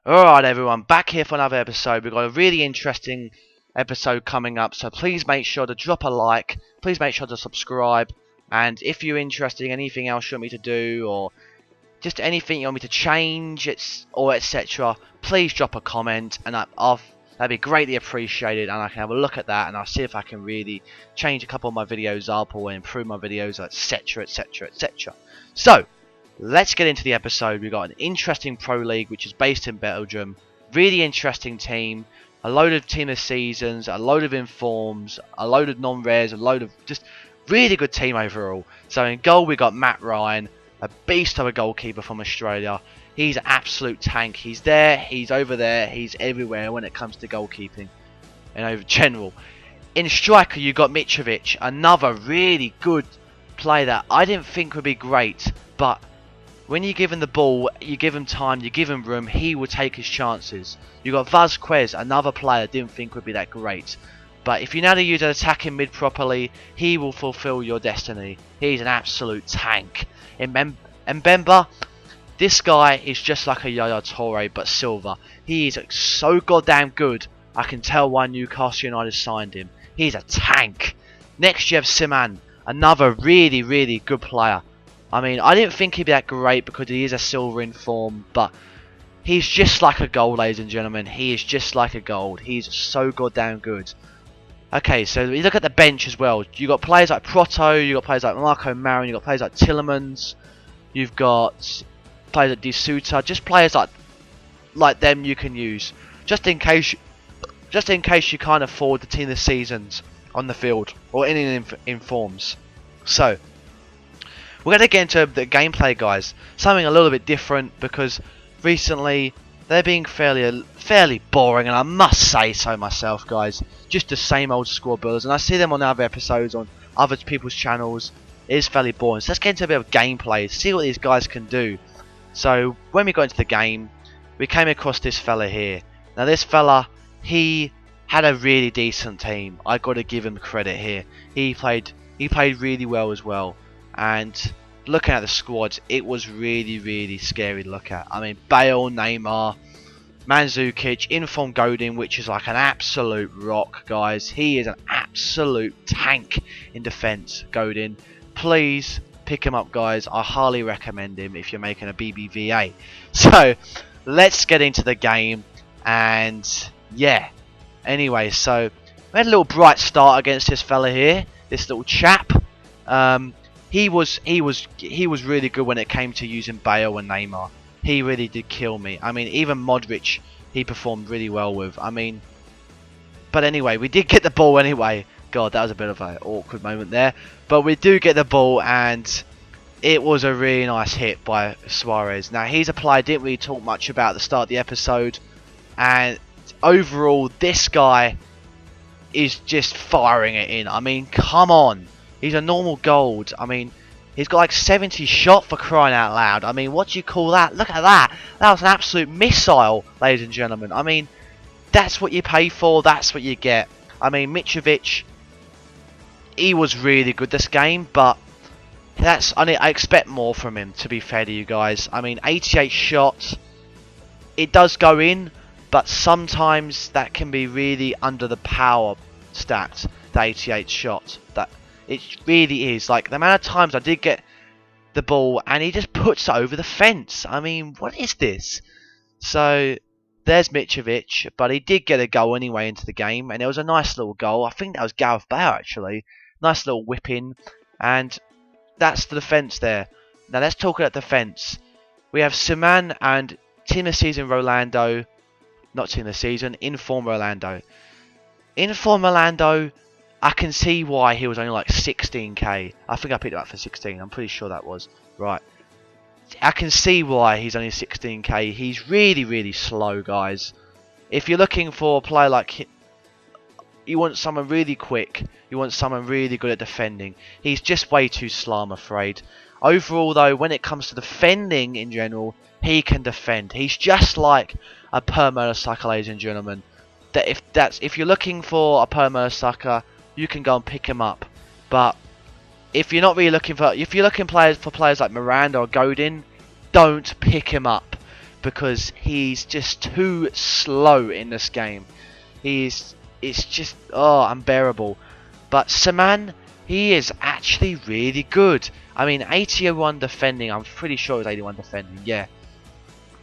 Alright everyone, back here for another episode. We've got a really interesting episode coming up, so please make sure to drop a like, please make sure to subscribe, and if you're interested in anything else you want me to do, or just anything you want me to change, or etc., please drop a comment, and that'd be greatly appreciated, and I can have a look at that, and I'll see if I can really change a couple of my videos up, or improve my videos, etc, etc, etc. So, let's get into the episode. We've got an interesting Pro League which is based in Belgium. Really interesting team. A load of team of seasons, a load of informs, a load of non-rares, a load of just really good team overall. So in goal we got Matt Ryan, a beast of a goalkeeper from Australia. He's an absolute tank. He's there, he's over there, he's everywhere when it comes to goalkeeping and over general. In striker you got Mitrovic, another really good player that I didn't think would be great, but when you give him the ball, you give him time, you give him room, he will take his chances. You got Vazquez, another player I didn't think would be that great. But if you know how to use an attacking mid properly, he will fulfill your destiny. He's an absolute tank. Mbemba, this guy is just like a Yaya Toure but silver. He is so goddamn good, I can tell why Newcastle United signed him. He's a tank. Next you have Siman, another really good player. I mean, I didn't think he'd be that great because he is a silver in form, but he's just like a gold, ladies and gentlemen. He is just like a gold. He's so goddamn good. Okay, so you look at the bench as well. You got players like Proto, you got players like Marco Marin, you got players like Tillemans, you've got players like D'Souza, just players like them you can use, just in case you can't afford the team of seasons on the field or any informs. So we're going to get into the gameplay, guys. Something a little bit different because recently they're being fairly boring, and I must say so myself, guys. Just the same old squad builders, and I see them on other episodes on other people's channels. It is fairly boring. So let's get into a bit of gameplay, see what these guys can do. So when we got into the game, we came across this fella here. Now this fella, he had a really decent team. I got to give him credit here. He played really well as well. And looking at the squad, it was really scary to look at. I mean, Bale, Neymar, Mandzukic, Inform Godin, which is like an absolute rock, guys. He is an absolute tank in defence, Godin. Please pick him up, guys. I highly recommend him if you're making a BBVA. So, let's get into the game. And, yeah. Anyway, so, we had a little bright start against this fella here. This little chap. He was really good when it came to using Bale and Neymar. He really did kill me. I mean, even Modric, he performed really well with. I mean, but anyway, we did get the ball anyway. God, that was a bit of an awkward moment there. But we do get the ball, and it was a really nice hit by Suarez. Now, he's a player I didn't really talk much about at the start of the episode. And overall, this guy is just firing it in. I mean, come on. He's a normal gold. I mean, he's got like 70 shot, for crying out loud. I mean, what do you call that? Look at that. That was an absolute missile, ladies and gentlemen. I mean, that's what you pay for. That's what you get. I mean, Mitrovic, he was really good this game, but I expect more from him, to be fair to you guys. I mean, 88 shots, it does go in, but sometimes that can be really under the power stat, the 88 shot. It really is. Like, the amount of times I did get the ball and he just puts it over the fence. I mean, what is this? So, there's Mitrovic, but he did get a goal anyway into the game, and it was a nice little goal. I think that was Gareth Bale, actually. Nice little whip in, and that's the defence there. Now, let's talk about defence. We have Siman and team of season Rolando. Not team of season, Inform Rolando. Inform Rolando, I can see why he was only like 16k. I think I picked it up for 16. I'm pretty sure that was right. I can see why he's only 16k. He's really slow, guys. If you're looking for a player like him, you want someone really quick. You want someone really good at defending. He's just way too slow, I'm afraid. Overall, though, when it comes to defending in general, he can defend. He's just like a Per Mertesacker, ladies and gentlemen. If you're looking for a Per Mertesacker, you can go and pick him up. But if you're not really looking for, if you're looking for players like Miranda or Godin, don't pick him up, because he's just too slow in this game. It's just unbearable. But Saman, he is actually really good. I mean, 81 defending. I'm pretty sure it was 81 defending. Yeah,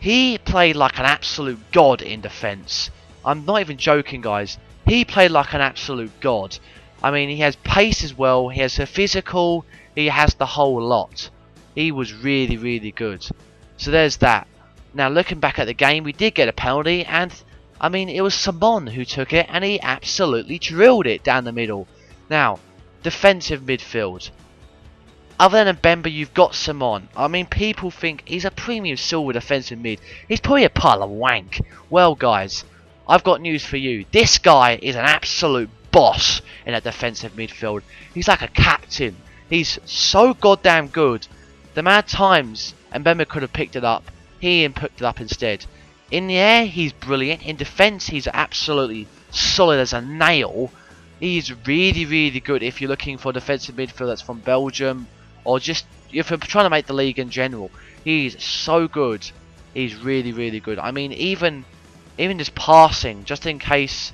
he played like an absolute god in defense. I'm not even joking, guys. He played like an absolute god. I mean, he has pace as well. He has the physical. He has the whole lot. He was really, really good. So there's that. Now, looking back at the game, we did get a penalty, and I mean, it was Simon who took it, and he absolutely drilled it down the middle. Now, defensive midfield. Other than Bemba, you've got Simon. I mean, people think he's a premium silver defensive mid. He's probably a pile of wank. Well, guys, I've got news for you. This guy is an absolute boss in a defensive midfield. He's like a captain. He's so goddamn good. The amount of times Mbemba could have picked it up, he picked it up instead. In the air, he's brilliant. In defence, he's absolutely solid as a nail. He's really, really good if you're looking for a defensive midfield that's from Belgium, or just if you're trying to make the league in general. He's so good. He's really, really good. I mean, even just passing, just in case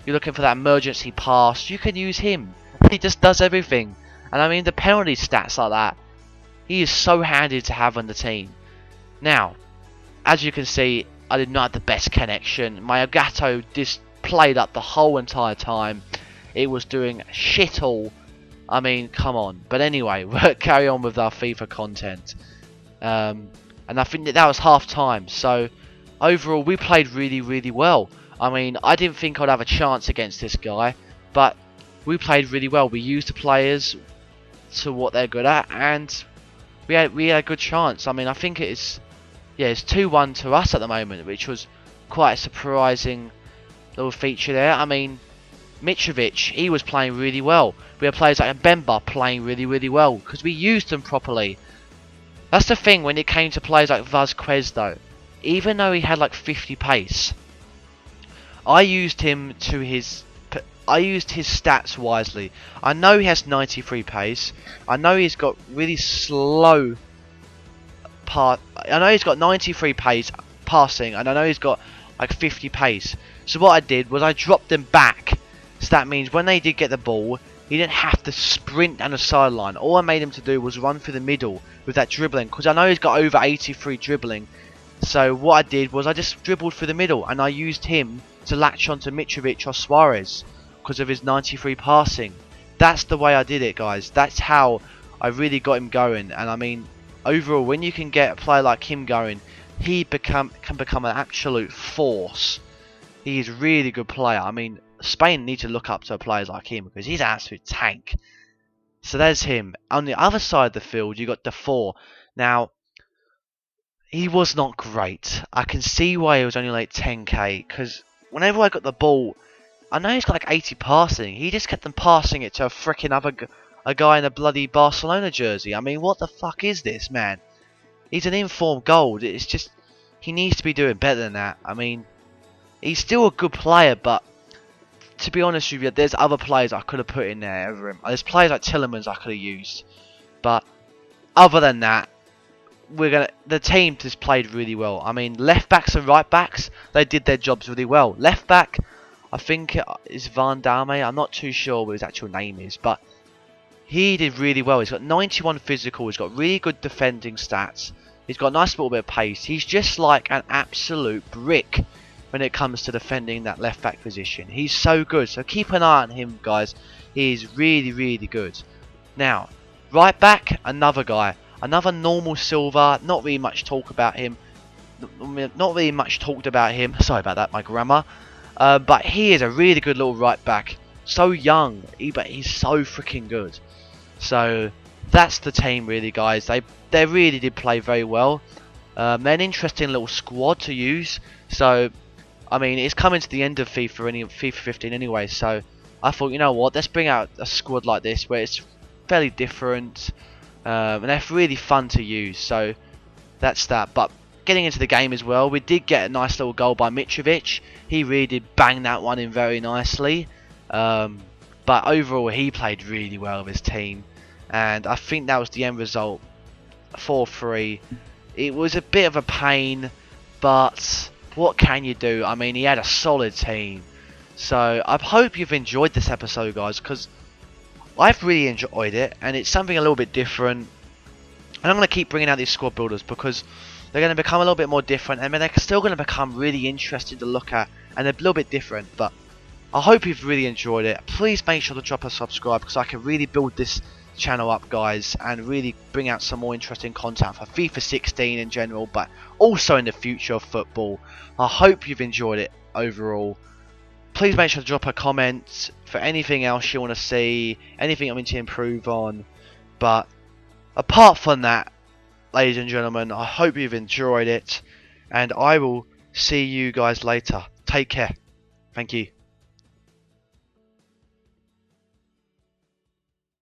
you're looking for that emergency pass, you can use him. He just does everything. And I mean, the penalty stats like that, he is so handy to have on the team. Now, as you can see, I did not have the best connection. My Elgato just played up the whole entire time. It was doing shit all. I mean, come on. But anyway, we'll carry on with our FIFA content. And I think that was half time. So, overall, we played really, really well. I mean, I didn't think I'd have a chance against this guy. But we played really well. We used the players to what they're good at. And we had a good chance. I mean, I think it's 2-1 to us at the moment, which was quite a surprising little feature there. I mean, Mitrovic, he was playing really well. We had players like Mbemba playing really, really well because we used them properly. That's the thing when it came to players like Vazquez, though. Even though he had like 50 pace, I used him to his stats wisely. I know he has 93 pace. I know he's got really slow I know he's got 93 pace passing, and I know he's got like 50 pace. So what I did was I dropped him back. So that means when they did get the ball, he didn't have to sprint down the sideline. All I made him to do was run through the middle with that dribbling, because I know he's got over 83 dribbling. So what I did was I just dribbled through the middle, and I used him to latch onto Mitrovic or Suarez because of his 93 passing. That's the way I did it, guys. That's how I really got him going. And I mean, overall, when you can get a player like him going, he can become an absolute force. He's a really good player. I mean, Spain need to look up to players like him because he's an absolute tank. So there's him. On the other side of the field, you got Defoe. Now, he was not great. I can see why he was only like 10k, because whenever I got the ball, I know he's got like 80 passing. He just kept them passing it to a freaking a guy in a bloody Barcelona jersey. I mean, what the fuck is this, man? He's an informed gold. It's just, he needs to be doing better than that. I mean, he's still a good player, but to be honest with you, there's other players I could have put in there over him. There's players like Tillemans I could have used. But other than that, the team just played really well. I mean, left backs and right backs, they did their jobs really well. Left back, I think it is Van Damme. I'm not too sure what his actual name is, but he did really well. He's got 91 physical. He's got really good defending stats. He's got a nice little bit of pace. He's just like an absolute brick when it comes to defending that left back position. He's so good. So keep an eye on him, guys. He's really, really good. Now, right back, another guy. Another normal silver. Not really much talk about him. Not really much talked about him. Sorry about that, my grammar. But he is a really good little right back. So young, but he's so freaking good. So that's the team, really, guys. They really did play very well. They're an interesting little squad to use. So, I mean, it's coming to the end of FIFA 15 anyway. So I thought, you know what? Let's bring out a squad like this where it's fairly different. And they're really fun to use. So that's that. But getting into the game as well, we did get a nice little goal by Mitrovic. He really did bang that one in very nicely. But overall, he played really well with his team. And I think that was the end result. 4-3. It was a bit of a pain. but what can you do? I mean, he had a solid team. So I hope you've enjoyed this episode, guys, because I've really enjoyed it, and it's something a little bit different. And I'm going to keep bringing out these squad builders because they're going to become a little bit more different, and they're still going to become really interesting to look at, and they're a little bit different. But I hope you've really enjoyed it. Please make sure to drop a subscribe because I can really build this channel up, guys, and really bring out some more interesting content for FIFA 16 in general, but also in the future of football. I hope you've enjoyed it overall. Please make sure to drop a comment for anything else you want to see, anything I mean to improve on. But apart from that, ladies and gentlemen, I hope you've enjoyed it, and I will see you guys later. Take care. Thank you.